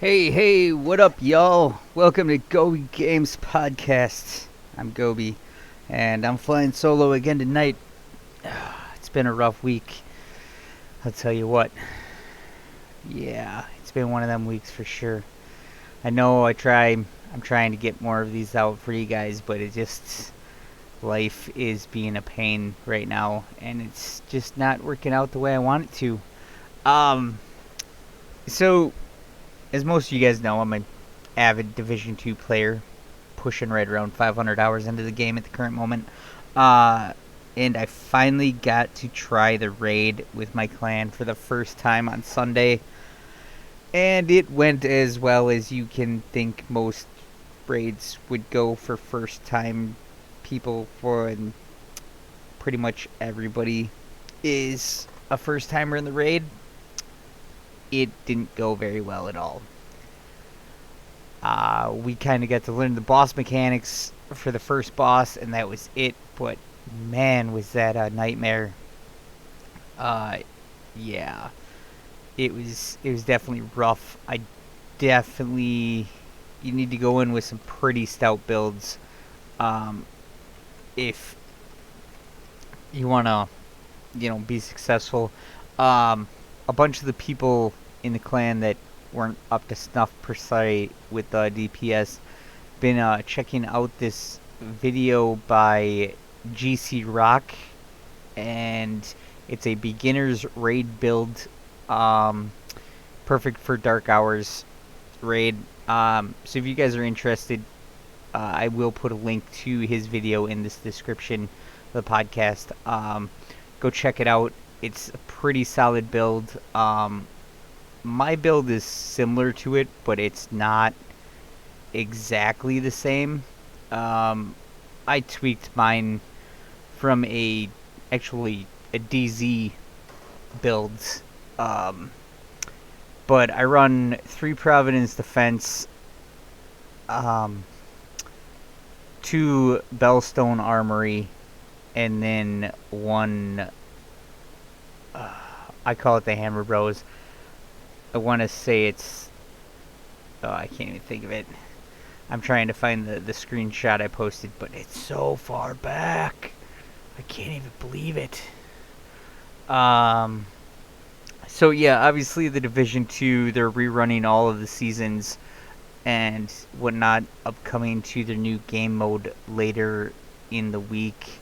Hey, what up, y'all? Welcome to Gobi Games Podcast. I'm Gobi, and I'm flying solo again tonight. It's been a rough week. I'll tell you what. Yeah, it's been one of them weeks for sure. I know I'm trying to get more of these out for you guys, but life is being a pain right now, and it's just not working out the way I want it to. Um, so as most of you guys know, I'm an avid Division 2 player, pushing right around 500 hours into the game at the current moment. Uh, and I finally got to try the raid with my clan for the first time on Sunday. And it went as well as you can think most raids would go for first time people, for and pretty much everybody is a first timer in the raid. It didn't go very well at all. We kind of got to learn the boss mechanics for the first boss, and that was it. But man, was that a nightmare! Uh, yeah, it was definitely rough. Definitely you need to go in with some pretty stout builds, um, if you wanna be successful. A bunch of the people in the clan that weren't up to snuff per se with DPS been checking out this video by GC Rock, and it's a beginner's raid build, um, perfect for dark hours raid. So if you guys are interested, I will put a link to his video in this description of the podcast. Go check it out. It's a pretty solid build. My build is similar to it, but it's not exactly the same. I tweaked mine from actually a DZ build. But I run 3 Providence Defense, um, 2 Bellstone Armory, and then 1, I call it the Hammer Bros. I want to say it's, oh, I can't even think of it. I'm trying to find the screenshot I posted, but it's so far back. I can't even believe it. So yeah, obviously the Division 2, they're rerunning all of the seasons and whatnot, upcoming to their new game mode later in the week.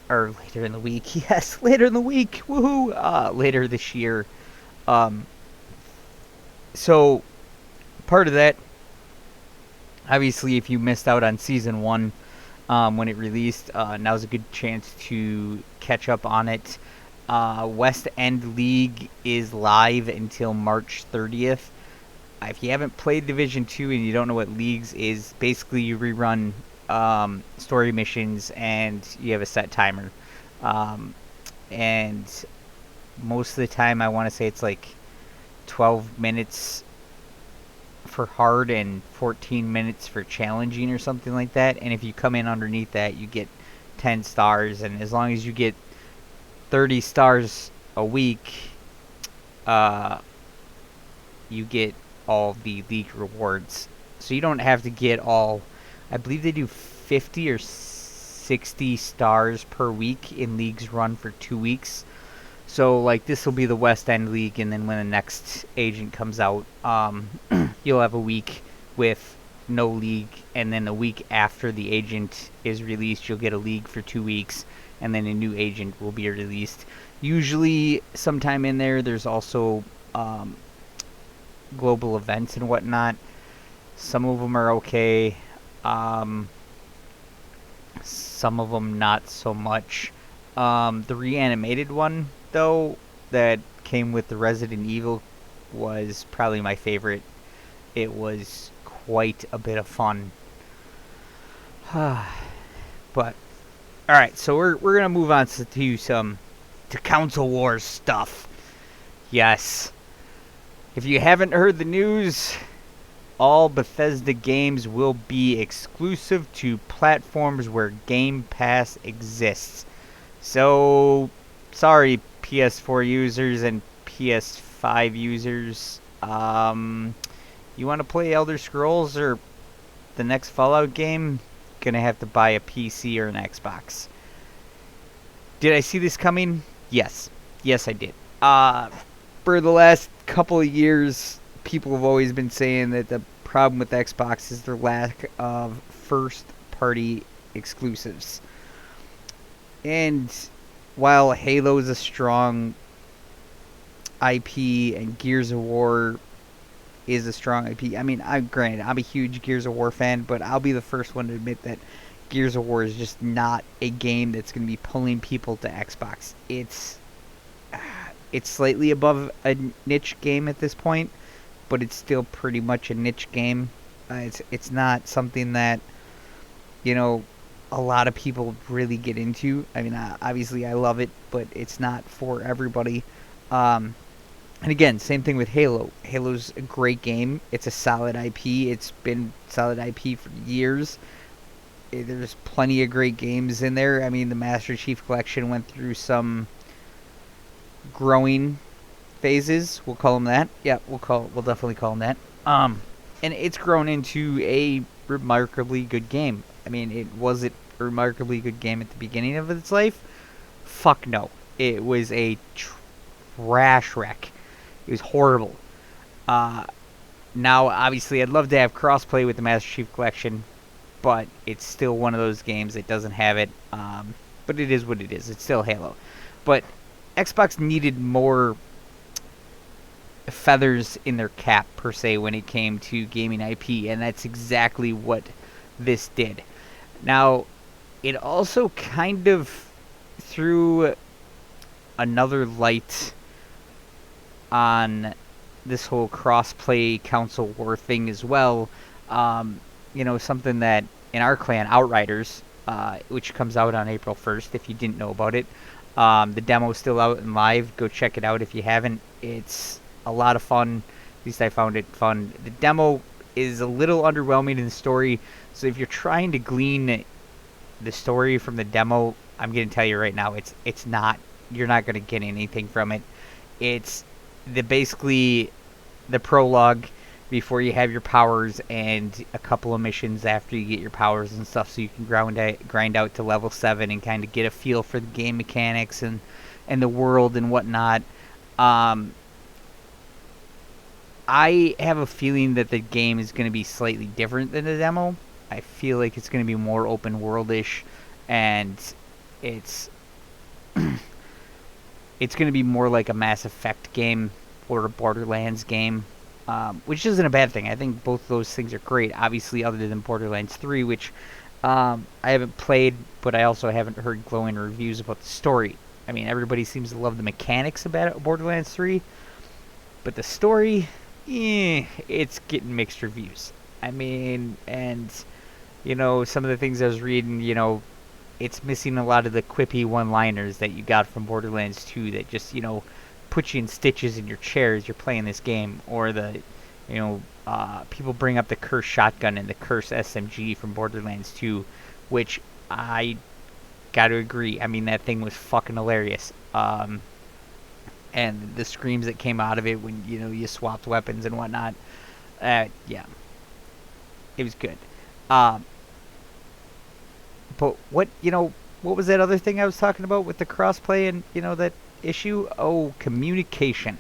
Or later in the week, yes, later in the week, woohoo! Later this year. So part of that, obviously, if you missed out on Season 1 when it released, now's a good chance to catch up on it. West End League is live until March 30th. If you haven't played Division 2 and you don't know what Leagues is, basically you rerun story missions and you have a set timer. And most of the time, I want to say it's like 12 minutes for hard and 14 minutes for challenging or something like that. And if you come in underneath that, you get 10 stars. And as long as you get 30 stars a week, you get all the league rewards. So you don't have to get all, I believe they do 50 or 60 stars per week in leagues run for 2 weeks. So, like, this will be the West End League, and then when the next agent comes out, you'll have a week with no league, and then a week after the agent is released, you'll get a league for 2 weeks, and then a new agent will be released. Usually, sometime in there, there's also global events and whatnot. Some of them are okay. Some of them not so much. The reanimated one, though, that came with the Resident Evil was probably my favorite. It was quite a bit of fun. But alright, so we're gonna move on to Council Wars stuff. Yes. If you haven't heard the news, all Bethesda games will be exclusive to platforms where Game Pass exists. So, sorry, PS4 users and PS5 users. You want to play Elder Scrolls or the next Fallout game? Gonna have to buy a PC or an Xbox. Did I see this coming? Yes. Yes, I did. For the last couple of years, people have always been saying that the problem with Xbox is their lack of first-party exclusives. And while Halo is a strong IP and Gears of War is a strong IP, I mean, I'm a huge Gears of War fan, but I'll be the first one to admit that Gears of War is just not a game that's going to be pulling people to Xbox. It's slightly above a niche game at this point, but it's still pretty much a niche game. It's not something that, you know, a lot of people really get into. I mean, obviously I love it, but it's not for everybody. And again, same thing with Halo. Halo's a great game. It's a solid IP. It's been solid IP for years. There's plenty of great games in there. I mean, the Master Chief Collection went through some growing phases. We'll call them that. Yeah, we'll definitely call them that. And it's grown into a remarkably good game. I mean, was it a remarkably good game at the beginning of its life? Fuck no. It was a trash wreck. It was horrible. Now, obviously, I'd love to have crossplay with the Master Chief Collection, but it's still one of those games that doesn't have it. But it is what it is. It's still Halo. But Xbox needed more feathers in their cap, per se, when it came to gaming IP, and that's exactly what this did. Now, it also kind of threw another light on this whole cross-play console war thing as well. Something that in our clan, Outriders, which comes out on April 1st, if you didn't know about it. The demo's still out and live. Go check it out if you haven't. It's a lot of fun. At least I found it fun. The demo is a little underwhelming in the story, so if you're trying to glean the story from the demo, I'm going to tell you right now, it's not. You're not going to get anything from it. It's basically the prologue before you have your powers and a couple of missions after you get your powers and stuff, so you can grind out to level 7 and kind of get a feel for the game mechanics and the world and whatnot. I have a feeling that the game is going to be slightly different than the demo. I feel like it's going to be more open world-ish, and it's it's going to be more like a Mass Effect game or a Borderlands game, which isn't a bad thing. I think both of those things are great, obviously, other than Borderlands 3, which I haven't played, but I also haven't heard glowing reviews about the story. I mean, everybody seems to love the mechanics about Borderlands 3, but the story, it's getting mixed reviews. I mean, and, some of the things I was reading, it's missing a lot of the quippy one-liners that you got from Borderlands 2 that just, put you in stitches in your chair as you're playing this game. Or the, people bring up the cursed shotgun and the cursed SMG from Borderlands 2, which I got to agree. I mean, that thing was fucking hilarious. And the screams that came out of it when, you swapped weapons and whatnot. Yeah. It was good. But what was that other thing I was talking about with the crossplay and, that issue? Oh, communication.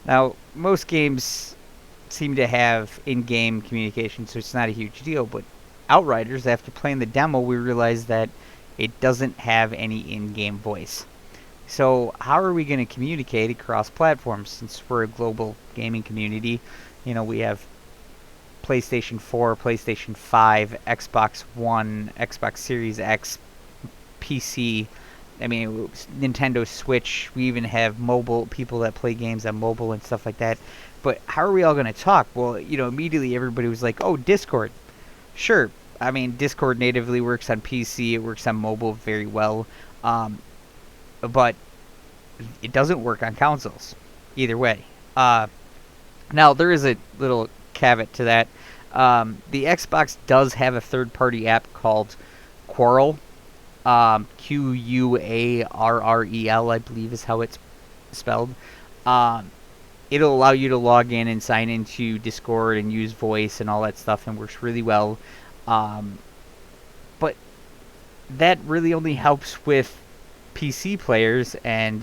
Now, most games seem to have in-game communication, so it's not a huge deal, but Outriders, after playing the demo, we realized that it doesn't have any in-game voice. So how are we going to communicate across platforms, since we're a global gaming community? We have PlayStation 4, PlayStation 5, Xbox One, Xbox Series X, PC, I mean, Nintendo Switch. We even have mobile people that play games on mobile and stuff like that. But how are we all going to talk? Well, immediately everybody was like, oh, Discord. Sure. I mean, Discord natively works on PC. It works on mobile very well. But it doesn't work on consoles. Either way. Now, there is a little caveat to that. The Xbox does have a third-party app called Quarrel. Quarrel, I believe is how it's spelled. it'll allow you to log in and sign into Discord and use voice and all that stuff, and works really well. But that really only helps with PC players and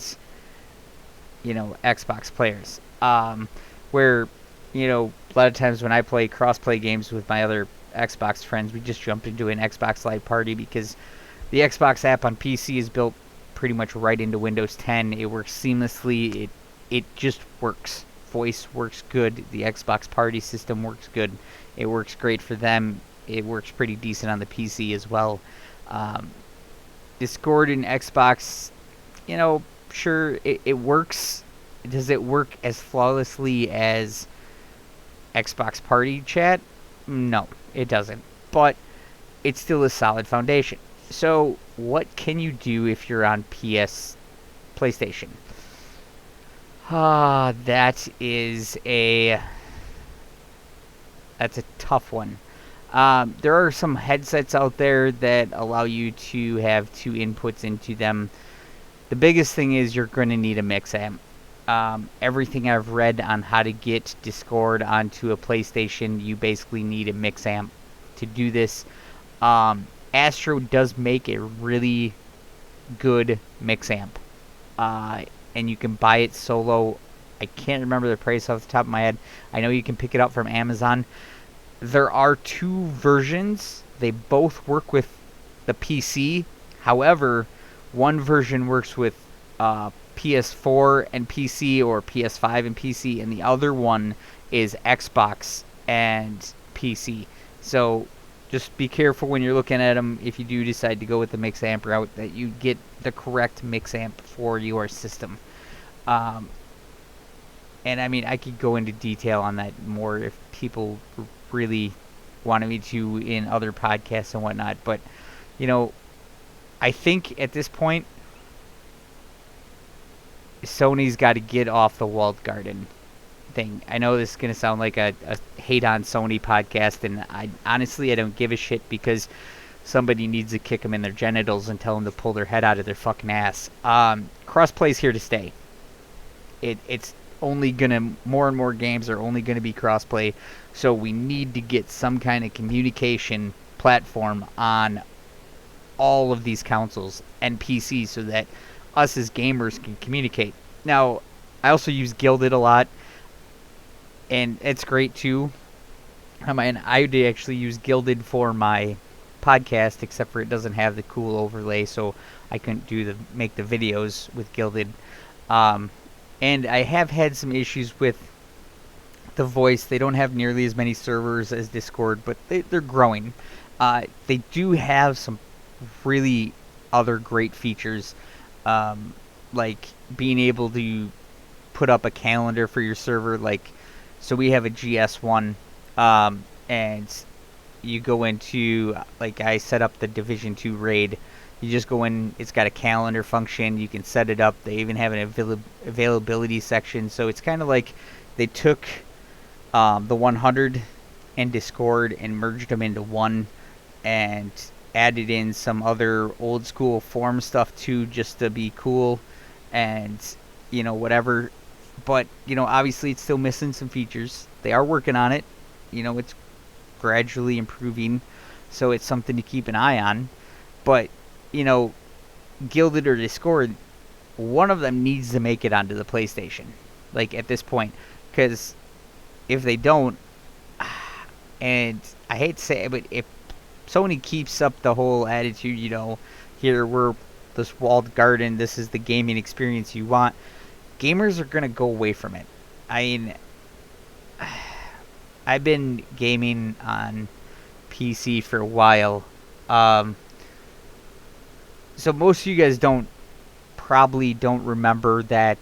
Xbox players. Where a lot of times when I play cross-play games with my other Xbox friends, we just jump into an Xbox Live Party because the Xbox app on PC is built pretty much right into Windows 10. It works seamlessly. It just works. Voice works good. The Xbox Party system works good. It works great for them. It works pretty decent on the PC as well. Discord and Xbox, sure, it works. Does it work as flawlessly as Xbox Party chat? No, it doesn't. But it's still a solid foundation. So, what can you do if you're on PlayStation? That's a tough one. There are some headsets out there that allow you to have two inputs into them. The biggest thing is you're going to need a mix amp. Everything I've read on how to get Discord onto a PlayStation, you basically need a mix amp to do this. Astro does make a really good mix amp. And you can buy it solo. I can't remember the price off the top of my head. I know you can pick it up from Amazon. There are two versions. They both work with the PC. However, one version works with PS4 and PC, or PS5 and PC, and the other one is Xbox and PC. So just be careful when you're looking at them, if you do decide to go with the mix amp route, that you get the correct mix amp for your system. And I mean, I could go into detail on that more if people really wanted me to in other podcasts and whatnot. But, I think at this point, Sony's got to get off the walled garden thing. I know this is going to sound like a hate on Sony podcast, and I don't give a shit, because somebody needs to kick them in their genitals and tell them to pull their head out of their fucking ass. Crossplay's here to stay. It's only gonna, more and more games are only gonna be crossplay, so we need to get some kind of communication platform on all of these consoles and PCs so that us as gamers can communicate. Now, I also use Guilded a lot, and it's great too. And I did actually use Guilded for my podcast, except for it doesn't have the cool overlay, so I couldn't make the videos with Guilded. And I have had some issues with the voice. They don't have nearly as many servers as Discord, but they're growing. They do have some really other great features, like being able to put up a calendar for your server. So we have a GS1, and you go into, I set up the Division 2 raid. You just go in, it's got a calendar function, you can set it up. They even have an availability section. So it's kind of like they took the 100 and Discord and merged them into one, and added in some other old school forum stuff too, just to be cool, and whatever. But obviously it's still missing some features. They are working on it. It's gradually improving, so it's something to keep an eye on. But Guilded or Discord, one of them needs to make it onto the PlayStation, at this point, because if they don't, and I hate to say it, but if Sony keeps up the whole attitude, here we're this walled garden, this is the gaming experience you want, gamers are gonna go away from it. I mean, I've been gaming on PC for a while. So most of you guys probably don't remember that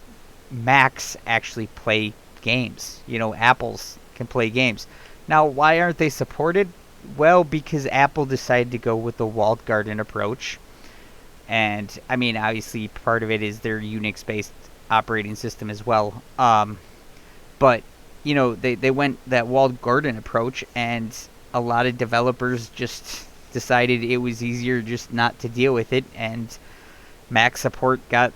Macs actually play games. Apples can play games. Now, why aren't they supported? Well, because Apple decided to go with the walled garden approach. And, I mean, obviously part of it is their Unix-based operating system as well. But, they went that walled garden approach, and a lot of developers just decided it was easier just not to deal with it, and Mac support got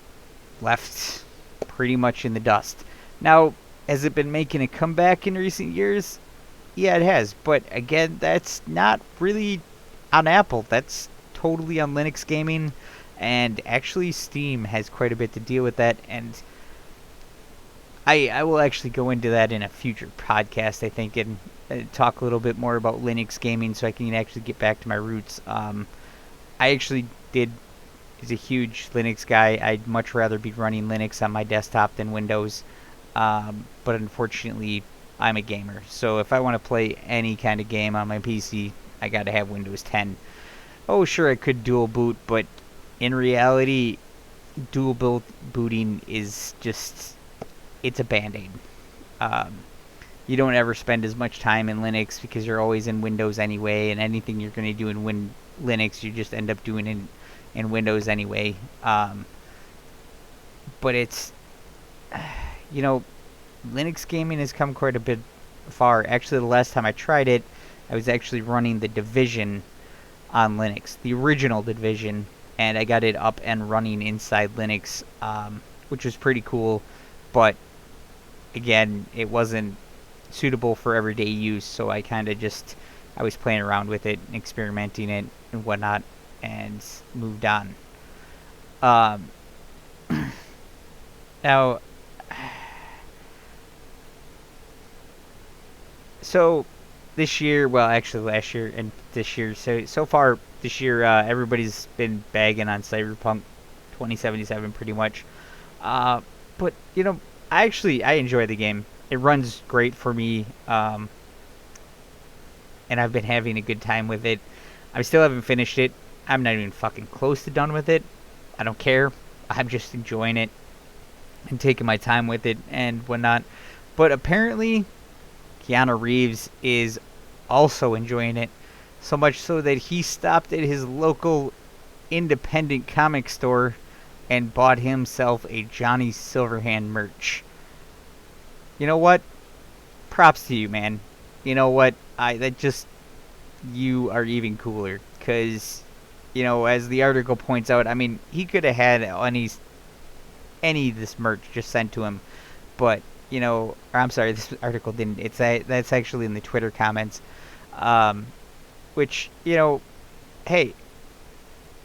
left pretty much in the dust. Now, Has it been making a comeback in recent years? Yeah, it has. But again, that's not really on Apple. That's totally on Linux gaming. And actually, Steam has quite a bit to deal with that. And I will actually go into that in a future podcast, I think, and talk a little bit more about Linux gaming so I can actually get back to my roots. I actually did is a huge Linux guy. I'd much rather be running Linux on my desktop than Windows. But unfortunately, I'm a gamer. So if I want to play any kind of game on my PC, I got to have Windows 10. Oh, sure, I could dual boot, but in reality, booting is just, it's a band-aid. Um, you don't ever spend as much time in Linux because you're always in Windows anyway, and anything you're going to do in Linux, you just end up doing in Windows anyway. But it's, you know, Linux gaming has come quite a bit far. Actually, the last time I tried it, I was actually running the Division on Linux, the original Division, and I got it up and running inside Linux, which was pretty cool. But again, it wasn't suitable for everyday use, so I kind of just, I was playing around with it, experimenting it and whatnot, and moved on. Um, now, so this year, well, actually last year and this year, so far this year, everybody's been bagging on Cyberpunk 2077 pretty much. But you know, I enjoy the game. It runs great for me, and I've been having a good time with it. I still haven't finished it. I'm not even fucking close to done with it. I don't care. I'm just enjoying it and taking my time with it and whatnot. But apparently, Keanu Reeves is also enjoying it, so much so that he stopped at his local independent comic store and bought himself a Johnny Silverhand merch. You know what? Props to you, man. You know what? You are even cooler, because, you know, as the article points out, I mean, he could have had any of this merch just sent to him, but, you know, or I'm sorry, this article didn't. That's actually in the Twitter comments, which, you know, hey,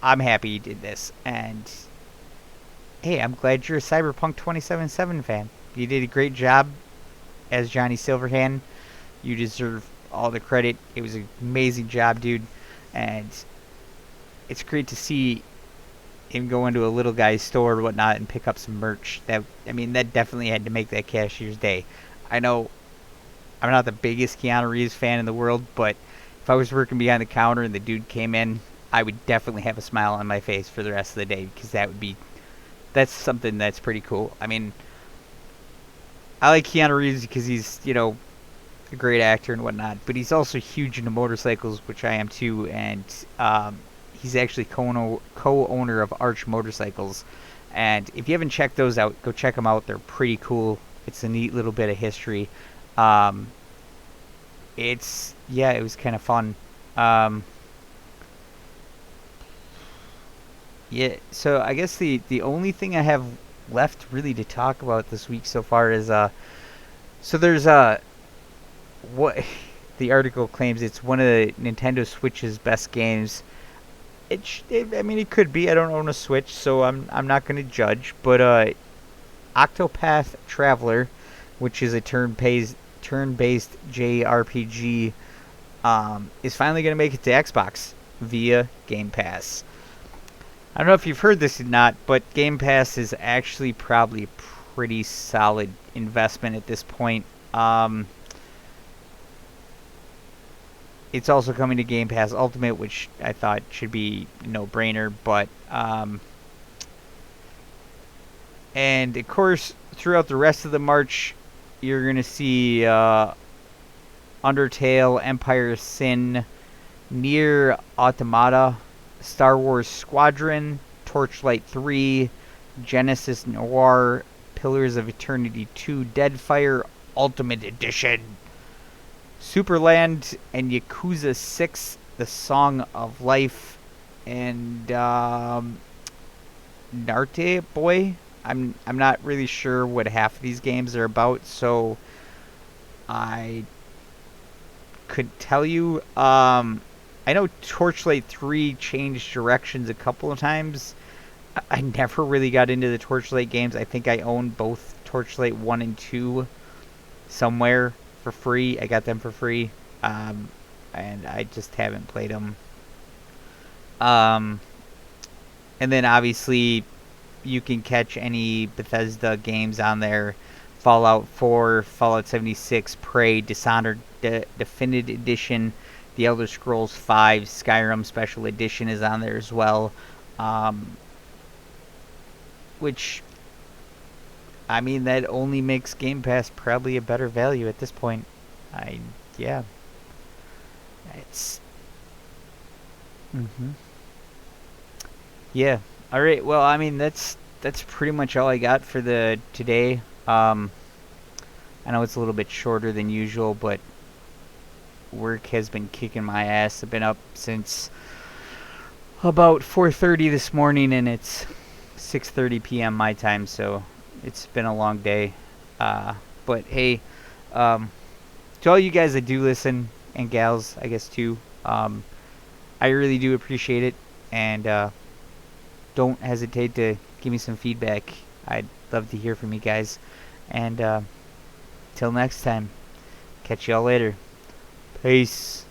I'm happy you did this, and hey, I'm glad you're a Cyberpunk 2077 fan. You did a great job as Johnny Silverhand. You deserve all the credit. It was an amazing job, dude, and it's great to see him go into a little guy's store or whatnot and pick up some merch. That definitely had to make that cashier's day. I know I'm not the biggest Keanu Reeves fan in the world, but if I was working behind the counter and the dude came in, I would definitely have a smile on my face for the rest of the day, because that's something that's pretty cool. I mean, I like Keanu Reeves because he's, you know, a great actor and whatnot, but he's also huge into motorcycles, which I am too, and he's actually co-owner of Arch Motorcycles. And if you haven't checked those out, go check them out. They're pretty cool. It's a neat little bit of history. It was kind of fun. Yeah, so I guess the only thing I have left really to talk about this week so far is so there's what the article claims it's one of the Nintendo Switch's best games. I mean, it could be. I don't own a Switch, so I'm not going to judge. But Octopath Traveler, which is a turn-based JRPG, is finally going to make it to Xbox via Game Pass. I don't know if you've heard this or not, but Game Pass is actually probably a pretty solid investment at this point. It's also coming to Game Pass Ultimate, which I thought should be a no-brainer, but and of course throughout the rest of the March, you're gonna see Undertale, Empire of Sin, Nier Automata, Star Wars Squadron, Torchlight 3, Genesis Noir, Pillars of Eternity 2, Deadfire Ultimate Edition, Superland, and Yakuza 6, The Song of Life, and Narte Boy, I'm not really sure what half of these games are about, so I could tell you. I know Torchlight 3 changed directions a couple of times. I never really got into the Torchlight games. I think I own both Torchlight 1 and 2 somewhere for free. I got them for free. Um, and I just haven't played them. Um, and then obviously you can catch any Bethesda games on there. Fallout 4, Fallout 76, Prey, Dishonored Definitive Edition, The Elder Scrolls 5, Skyrim Special Edition is on there as well. Um, which, I mean, that only makes Game Pass probably a better value at this point. I, yeah, it's, hmm yeah. All right. Well, I mean, that's pretty much all I got for the today. I know it's a little bit shorter than usual, but work has been kicking my ass. I've been up since about 4:30 this morning, and it's 6:30 p.m. my time, so it's been a long day. But hey, um, to all you guys that do listen, and gals, I guess too, I really do appreciate it, and don't hesitate to give me some feedback. I'd love to hear from you guys. And till next time, catch y'all later. Peace.